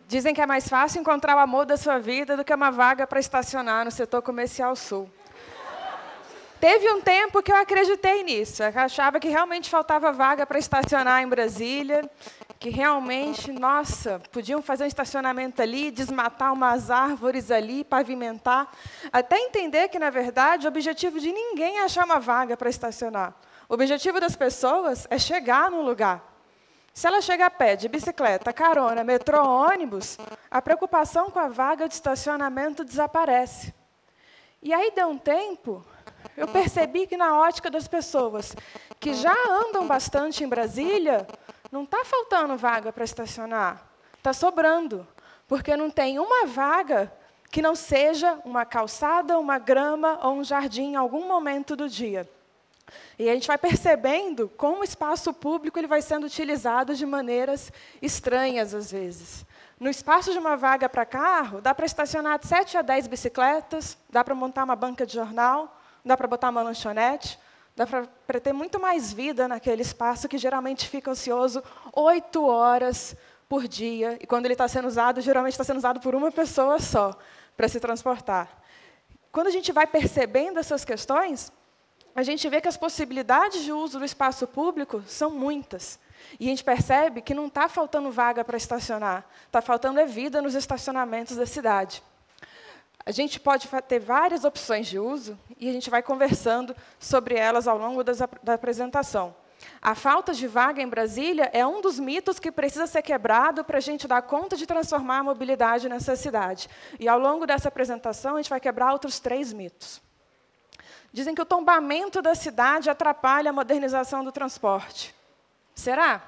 Dizem que é mais fácil encontrar o amor da sua vida do que uma vaga para estacionar no setor comercial sul. Teve um tempo que eu acreditei nisso. Eu achava que realmente faltava vaga para estacionar em Brasília, que realmente, nossa, podiam fazer um estacionamento ali, desmatar umas árvores ali, pavimentar, até entender que, na verdade, o objetivo de ninguém é achar uma vaga para estacionar. O objetivo das pessoas é chegar no lugar. Se ela chega a pé, de bicicleta, carona, metrô, ônibus, a preocupação com a vaga de estacionamento desaparece. E aí deu um tempo, eu percebi que na ótica das pessoas que já andam bastante em Brasília, não está faltando vaga para estacionar, está sobrando, porque não tem uma vaga que não seja uma calçada, uma grama ou um jardim em algum momento do dia. E a gente vai percebendo como o espaço público ele vai sendo utilizado de maneiras estranhas, às vezes. No espaço de uma vaga para carro, dá para estacionar de 7 a 10 bicicletas, dá para montar uma banca de jornal, dá para botar uma lanchonete, dá para ter muito mais vida naquele espaço que geralmente fica ocioso 8 horas por dia. E quando ele está sendo usado, geralmente está sendo usado por uma pessoa só para se transportar. Quando a gente vai percebendo essas questões, a gente vê que as possibilidades de uso do espaço público são muitas. E a gente percebe que não está faltando vaga para estacionar, está faltando vida nos estacionamentos da cidade. A gente pode ter várias opções de uso e a gente vai conversando sobre elas ao longo da apresentação. A falta de vaga em Brasília é um dos mitos que precisa ser quebrado para a gente dar conta de transformar a mobilidade nessa cidade. E, ao longo dessa apresentação, a gente vai quebrar outros 3 mitos. Dizem que o tombamento da cidade atrapalha a modernização do transporte. Será?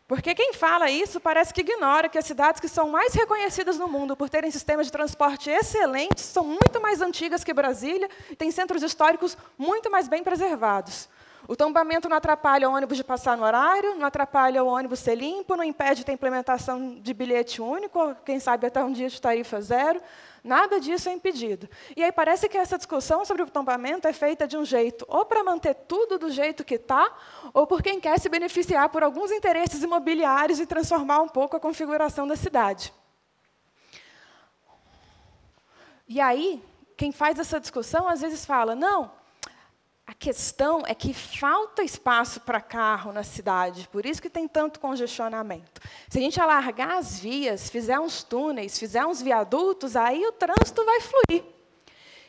Porque quem fala isso parece que ignora que as cidades que são mais reconhecidas no mundo por terem sistemas de transporte excelentes são muito mais antigas que Brasília e têm centros históricos muito mais bem preservados. O tombamento não atrapalha o ônibus de passar no horário, não atrapalha o ônibus ser limpo, não impede a implementação de bilhete único, quem sabe até um dia de tarifa zero. Nada disso é impedido. E aí parece que essa discussão sobre o tombamento é feita de um jeito ou para manter tudo do jeito que está, ou por quem quer se beneficiar por alguns interesses imobiliários e transformar um pouco a configuração da cidade. E aí, quem faz essa discussão, às vezes fala, não, a questão é que falta espaço para carro na cidade, por isso que tem tanto congestionamento. Se a gente alargar as vias, fizer uns túneis, fizer uns viadutos, aí o trânsito vai fluir.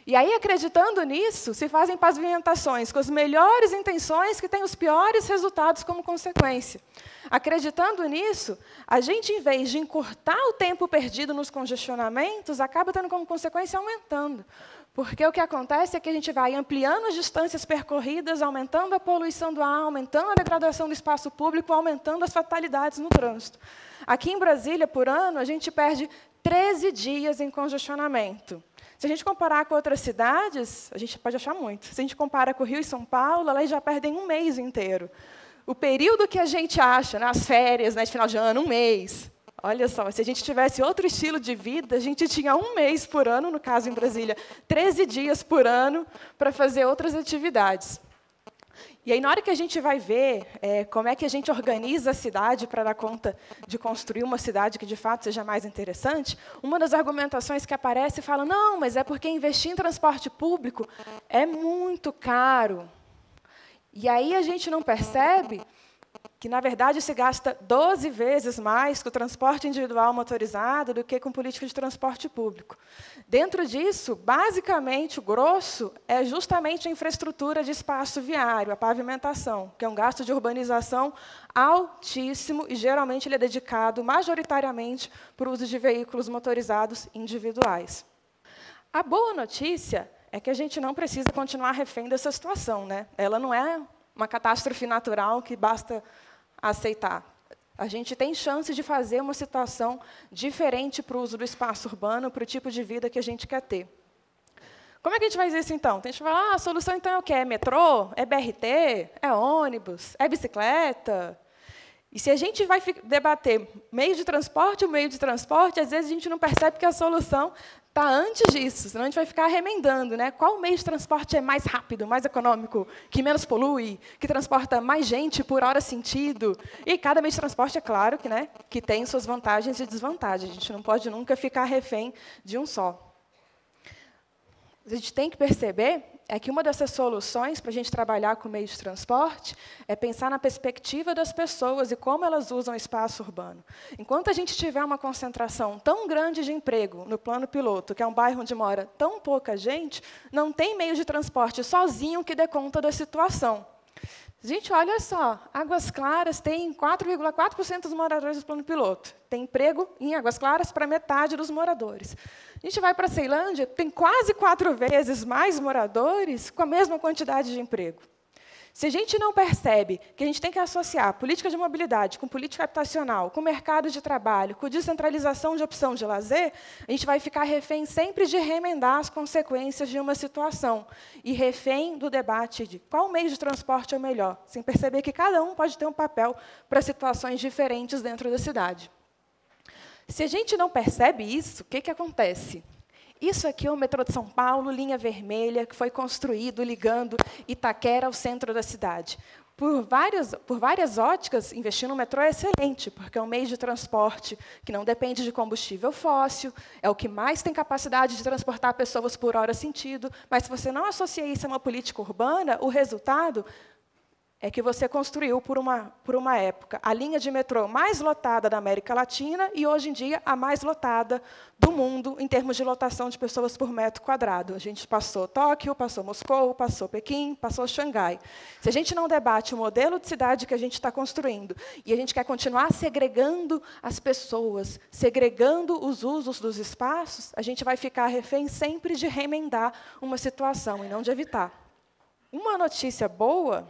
E aí, acreditando nisso, se fazem pavimentações com as melhores intenções que têm os piores resultados como consequência. Acreditando nisso, a gente, em vez de encurtar o tempo perdido nos congestionamentos, acaba tendo como consequência aumentando. Porque o que acontece é que a gente vai ampliando as distâncias percorridas, aumentando a poluição do ar, aumentando a degradação do espaço público, aumentando as fatalidades no trânsito. Aqui em Brasília, por ano, a gente perde 13 dias em congestionamento. Se a gente comparar com outras cidades, a gente pode achar muito. Se a gente compara com o Rio e São Paulo, elas já perdem um mês inteiro. O período que a gente acha, nas férias, de final de ano, um mês. Olha só, se a gente tivesse outro estilo de vida, a gente tinha um mês por ano, no caso em Brasília, 13 dias por ano para fazer outras atividades. E aí, na hora que a gente vai ver como é que a gente organiza a cidade para dar conta de construir uma cidade que, de fato, seja mais interessante, uma das argumentações que aparece fala, não, mas é porque investir em transporte público é muito caro. E aí a gente não percebe que, na verdade, se gasta 12 vezes mais com o transporte individual motorizado do que com política de transporte público. Dentro disso, basicamente, o grosso é justamente a infraestrutura de espaço viário, a pavimentação, que é um gasto de urbanização altíssimo e, geralmente, ele é dedicado majoritariamente para o uso de veículos motorizados individuais. A boa notícia é que a gente não precisa continuar refém dessa situação, né? Ela não é uma catástrofe natural que basta aceitar. A gente tem chance de fazer uma situação diferente para o uso do espaço urbano, para o tipo de vida que a gente quer ter. Como é que a gente faz isso, então? A gente fala, a solução, então, é o quê? É metrô? É BRT? É ônibus? É bicicleta? E se a gente vai debater meio de transporte, às vezes a gente não percebe que a solução está antes disso, senão a gente vai ficar remendando, né? Qual meio de transporte é mais rápido, mais econômico, que menos polui, que transporta mais gente por hora sentido? E cada meio de transporte, é claro, que tem suas vantagens e desvantagens. A gente não pode nunca ficar refém de um só. A gente tem que perceber que uma dessas soluções para a gente trabalhar com meio de transporte é pensar na perspectiva das pessoas e como elas usam o espaço urbano. Enquanto a gente tiver uma concentração tão grande de emprego no plano piloto, que é um bairro onde mora tão pouca gente, não tem meio de transporte sozinho que dê conta da situação. Gente, olha só, Águas Claras tem 4,4% dos moradores do plano piloto. Tem emprego em Águas Claras para metade dos moradores. A gente vai para a Ceilândia, tem quase 4 vezes mais moradores com a mesma quantidade de emprego. Se a gente não percebe que a gente tem que associar política de mobilidade com política habitacional, com mercado de trabalho, com descentralização de opção de lazer, a gente vai ficar refém sempre de remendar as consequências de uma situação e refém do debate de qual meio de transporte é o melhor, sem perceber que cada um pode ter um papel para situações diferentes dentro da cidade. Se a gente não percebe isso, o que acontece? Isso aqui é o metrô de São Paulo, linha vermelha, que foi construído ligando Itaquera ao centro da cidade. Por várias óticas, investir no metrô é excelente, porque é um meio de transporte que não depende de combustível fóssil, é o que mais tem capacidade de transportar pessoas por hora sentido, mas se você não associa isso a uma política urbana, o resultado é que você construiu, por uma época, a linha de metrô mais lotada da América Latina e, hoje em dia, a mais lotada do mundo, em termos de lotação de pessoas por metro quadrado. A gente passou Tóquio, passou Moscou, passou Pequim, passou Xangai. Se a gente não debate o modelo de cidade que a gente está construindo e a gente quer continuar segregando as pessoas, segregando os usos dos espaços, a gente vai ficar refém sempre de remendar uma situação e não de evitar. Uma notícia boa,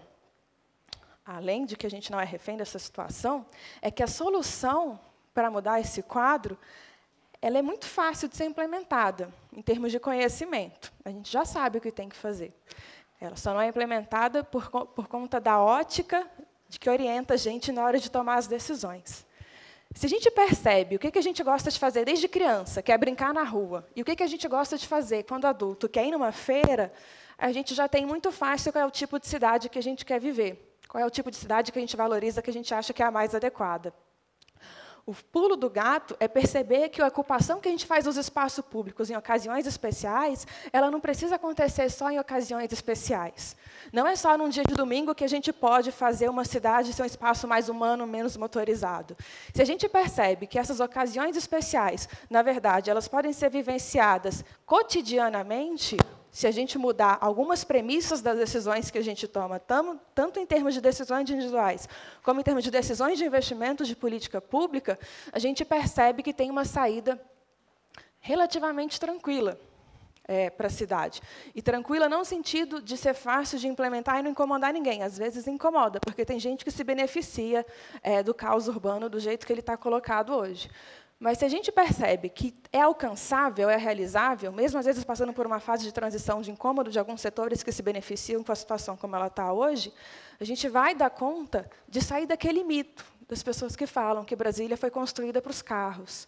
além de que a gente não é refém dessa situação, é que a solução para mudar esse quadro ela é muito fácil de ser implementada, em termos de conhecimento. A gente já sabe o que tem que fazer. Ela só não é implementada por conta da ótica de que orienta a gente na hora de tomar as decisões. Se a gente percebe o que a gente gosta de fazer desde criança, que é brincar na rua, e o que a gente gosta de fazer quando adulto, que é ir numa feira, a gente já tem muito fácil qual é o tipo de cidade que a gente quer viver. Qual é o tipo de cidade que a gente valoriza, que a gente acha que é a mais adequada. O pulo do gato é perceber que a ocupação que a gente faz dos espaços públicos em ocasiões especiais, ela não precisa acontecer só em ocasiões especiais. Não é só num dia de domingo que a gente pode fazer uma cidade ser um espaço mais humano, menos motorizado. Se a gente percebe que essas ocasiões especiais, na verdade, elas podem ser vivenciadas cotidianamente, se a gente mudar algumas premissas das decisões que a gente toma, tanto em termos de decisões individuais, como em termos de decisões de investimento de política pública, a gente percebe que tem uma saída relativamente tranquila para a cidade. E tranquila não no sentido de ser fácil de implementar e não incomodar ninguém. Às vezes incomoda, porque tem gente que se beneficia do caos urbano do jeito que ele está colocado hoje. Mas se a gente percebe que é alcançável, é realizável, mesmo às vezes passando por uma fase de transição de incômodo de alguns setores que se beneficiam com a situação como ela está hoje, a gente vai dar conta de sair daquele mito das pessoas que falam que Brasília foi construída para os carros.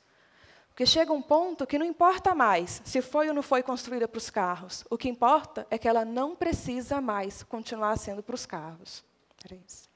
Porque chega um ponto que não importa mais se foi ou não foi construída para os carros. O que importa é que ela não precisa mais continuar sendo para os carros. Era isso.